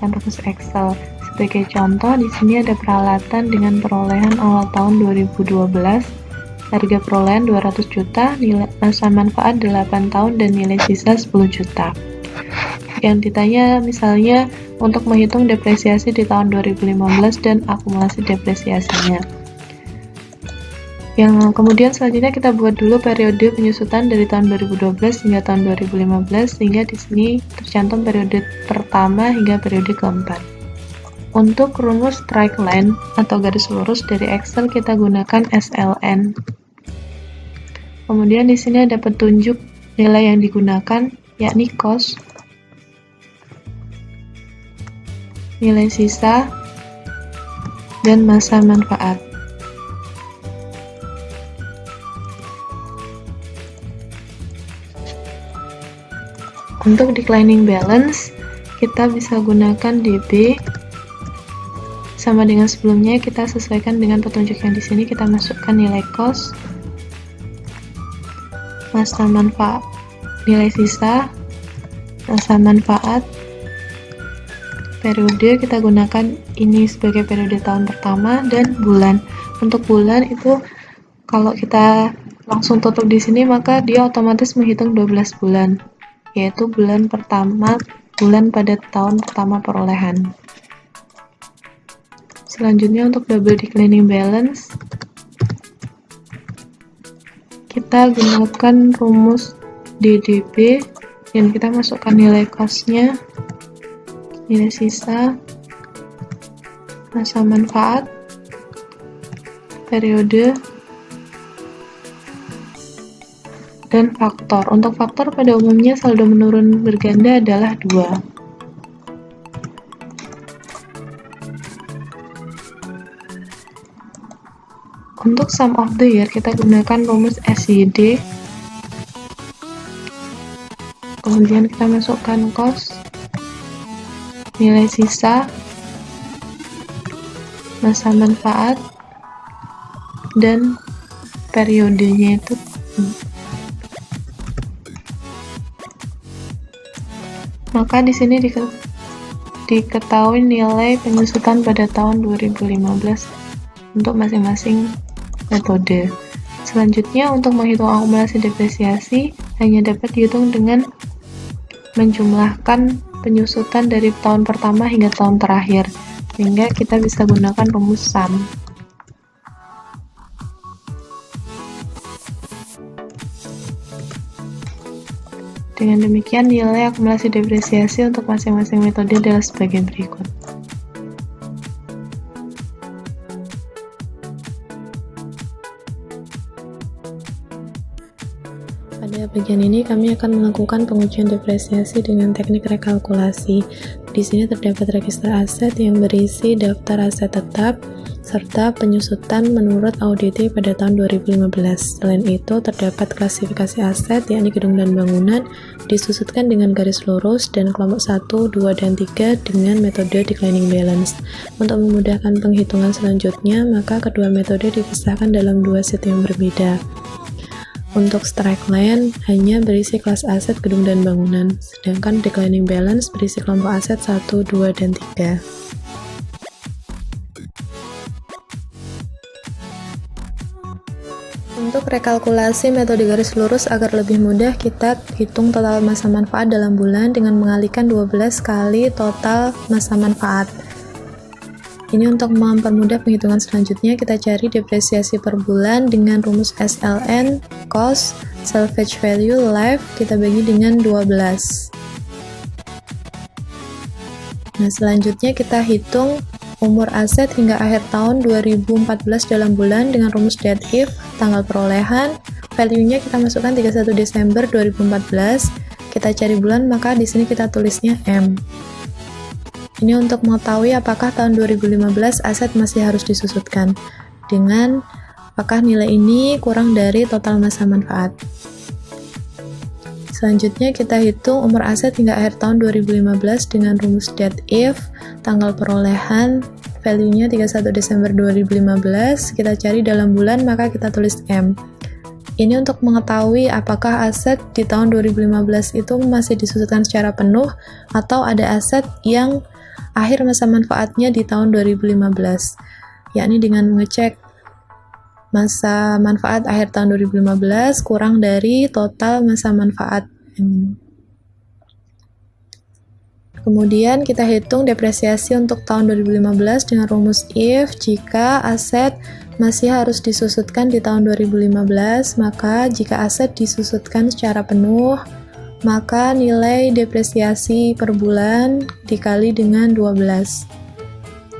menggunakan rumus Excel. Sebagai contoh, di sini ada peralatan dengan perolehan awal tahun 2012, harga perolehan 200 juta, nilai masa manfaat 8 tahun, dan nilai sisa 10 juta. Yang ditanya misalnya untuk menghitung depresiasi di tahun 2015 dan akumulasi depresiasinya. Yang kemudian selanjutnya kita buat dulu periode penyusutan dari tahun 2012 hingga tahun 2015, sehingga di sini tercantum periode pertama hingga periode keempat. Untuk rumus straight line atau garis lurus dari Excel kita gunakan SLN. Kemudian di sini ada petunjuk nilai yang digunakan, yakni cost, nilai sisa, dan masa manfaat. Untuk declining balance, kita bisa gunakan DB. Sama dengan sebelumnya, kita sesuaikan dengan petunjuk yang di sini. Kita masukkan nilai cost, masa manfaat, nilai sisa, masa manfaat, periode. Kita gunakan ini sebagai periode tahun pertama, dan bulan. Untuk bulan itu kalau kita langsung tutup di sini, maka dia otomatis menghitung 12 bulan. Yaitu bulan pertama, bulan pada tahun pertama perolehan. Selanjutnya untuk double declining balance, kita gunakan rumus DDB dan kita masukkan nilai cost-nya, nilai sisa, masa manfaat, periode, dan faktor. Untuk faktor pada umumnya saldo menurun berganda adalah 2. Untuk sum of the year kita gunakan rumus SYD. Kemudian kita masukkan cost, nilai sisa, masa manfaat, dan periodenya itu. Maka di sini diketahui nilai penyusutan pada tahun 2015 untuk masing-masing metode. Selanjutnya, untuk menghitung akumulasi depresiasi hanya dapat dihitung dengan menjumlahkan penyusutan dari tahun pertama hingga tahun terakhir, sehingga kita bisa gunakan rumus sum. Dengan demikian, nilai akumulasi depresiasi untuk masing-masing metode adalah sebagai berikut. Pada bagian ini kami akan melakukan pengujian depresiasi dengan teknik rekalkulasi. Di sini terdapat register aset yang berisi daftar aset tetap serta penyusutan menurut AUDT pada tahun 2015. Selain itu, terdapat klasifikasi aset yakni gedung dan bangunan disusutkan dengan garis lurus dan kelompok 1, 2, dan 3 dengan metode declining balance. Untuk memudahkan penghitungan selanjutnya, maka kedua metode dipisahkan dalam 2 sheet yang berbeda. Untuk straight line hanya berisi kelas aset gedung dan bangunan, sedangkan declining balance berisi kelompok aset 1, 2, dan 3. Untuk rekalkulasi metode garis lurus agar lebih mudah, kita hitung total masa manfaat dalam bulan dengan mengalihkan 12 kali total masa manfaat. Ini untuk mempermudah penghitungan selanjutnya, kita cari depresiasi per bulan dengan rumus SLN, cost, salvage value, life, kita bagi dengan 12. Nah, selanjutnya kita hitung umur aset hingga akhir tahun 2014 dalam bulan dengan rumus date if, tanggal perolehan, value-nya kita masukkan 31 Desember 2014, kita cari bulan, maka di sini kita tulisnya M. Ini untuk mengetahui apakah tahun 2015 aset masih harus disusutkan dengan apakah nilai ini kurang dari total masa manfaat. Selanjutnya kita hitung umur aset hingga akhir tahun 2015 dengan rumus date if, tanggal perolehan, value-nya 31 Desember 2015, kita cari dalam bulan, maka kita tulis M. Ini untuk mengetahui apakah aset di tahun 2015 itu masih disusutkan secara penuh atau ada aset yang akhir masa manfaatnya di tahun 2015, yakni dengan mengecek masa manfaat akhir tahun 2015 kurang dari total masa manfaat. Kemudian kita hitung depresiasi untuk tahun 2015 dengan rumus if jika aset masih harus disusutkan di tahun 2015, maka jika aset disusutkan secara penuh, maka nilai depresiasi per bulan dikali dengan 12.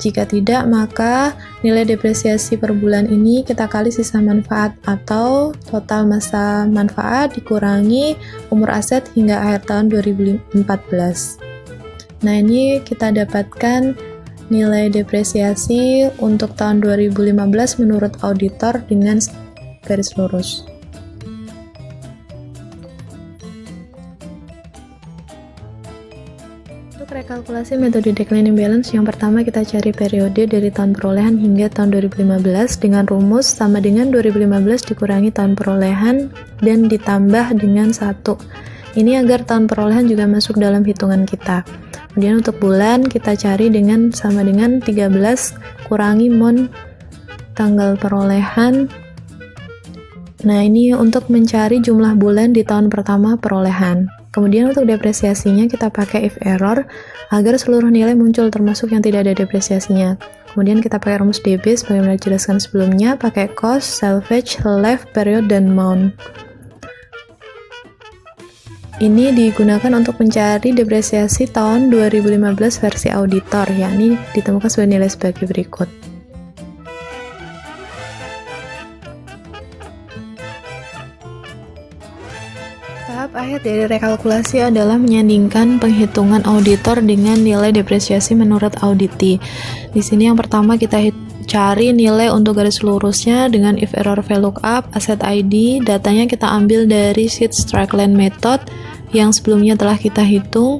Jika tidak, maka nilai depresiasi per bulan ini kita kali sisa manfaat atau total masa manfaat dikurangi umur aset hingga akhir tahun 2014. Nah, ini kita dapatkan nilai depresiasi untuk tahun 2015 menurut auditor dengan garis lurus. Untuk rekalkulasi metode declining balance, yang pertama kita cari periode dari tahun perolehan hingga tahun 2015 dengan rumus sama dengan 2015 dikurangi tahun perolehan dan ditambah dengan 1. Ini agar tahun perolehan juga masuk dalam hitungan kita. Kemudian untuk bulan kita cari dengan sama dengan 13 kurangi mon tanggal perolehan. Nah, ini untuk mencari jumlah bulan di tahun pertama perolehan. Kemudian untuk depresiasinya kita pakai if error agar seluruh nilai muncul termasuk yang tidak ada depresiasinya. Kemudian kita pakai rumus DB sebagaimana dijelaskan sebelumnya, pakai cost, salvage, left, period, dan mount. Ini digunakan untuk mencari depresiasi tahun 2015 versi auditor, yakni ditemukan sebagai nilai sebagai berikut. Tahap akhir dari rekalkulasi adalah menyandingkan penghitungan auditor dengan nilai depresiasi menurut auditi. Di sini yang pertama kita cari nilai untuk garis lurusnya dengan if error VLOOKUP, asset ID, datanya kita ambil dari sheet Strickland method yang sebelumnya telah kita hitung.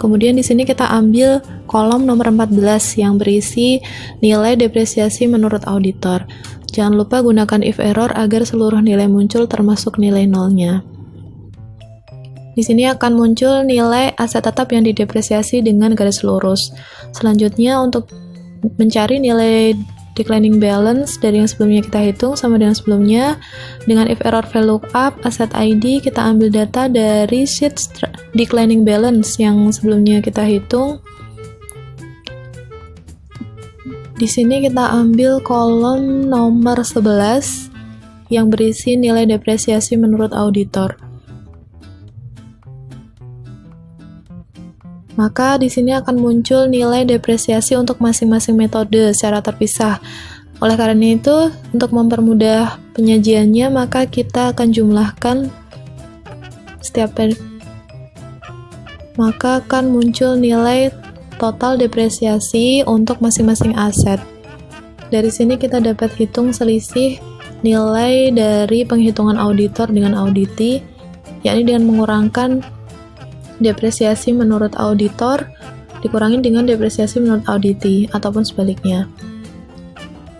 Kemudian di sini kita ambil kolom nomor 14 yang berisi nilai depresiasi menurut auditor. Jangan lupa gunakan if error agar seluruh nilai muncul termasuk nilai nolnya. Di sini akan muncul nilai aset tetap yang didepresiasi dengan garis lurus. Selanjutnya untuk mencari nilai declining balance dari yang sebelumnya kita hitung sama dengan sebelumnya, dengan if error VLOOKUP, asset ID kita ambil data dari sheet declining balance yang sebelumnya kita hitung. Di sini kita ambil kolom nomor 11 yang berisi nilai depresiasi menurut auditor. Maka di sini akan muncul nilai depresiasi untuk masing-masing metode secara terpisah. Oleh karena itu, untuk mempermudah penyajiannya, maka kita akan jumlahkan maka akan muncul nilai total depresiasi untuk masing-masing aset. Dari sini kita dapat hitung selisih nilai dari penghitungan auditor dengan auditi, yakni dengan mengurangkan depresiasi menurut auditor dikurangi dengan depresiasi menurut auditi ataupun sebaliknya.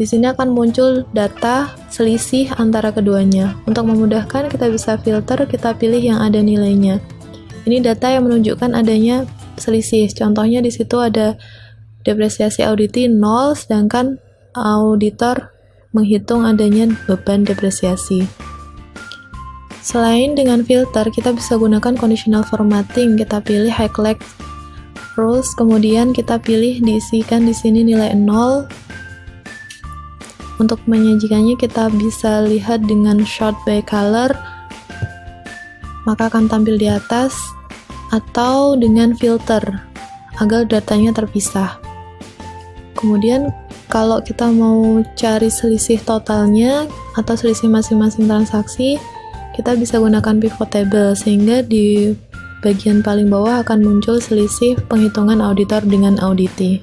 Di sini akan muncul data selisih antara keduanya. Untuk memudahkan kita bisa filter, kita pilih yang ada nilainya. Ini data yang menunjukkan adanya selisih. Contohnya di situ ada depresiasi auditi 0, sedangkan auditor menghitung adanya beban depresiasi. Selain dengan filter, kita bisa gunakan conditional formatting. Kita pilih highlight rules, kemudian kita pilih diisikan di sini nilai 0. Untuk menyajikannya kita bisa lihat dengan sort by color, maka akan tampil di atas, atau dengan filter agar datanya terpisah. Kemudian kalau kita mau cari selisih totalnya atau selisih masing-masing transaksi, kita bisa gunakan pivot table sehingga di bagian paling bawah akan muncul selisih penghitungan auditor dengan auditi.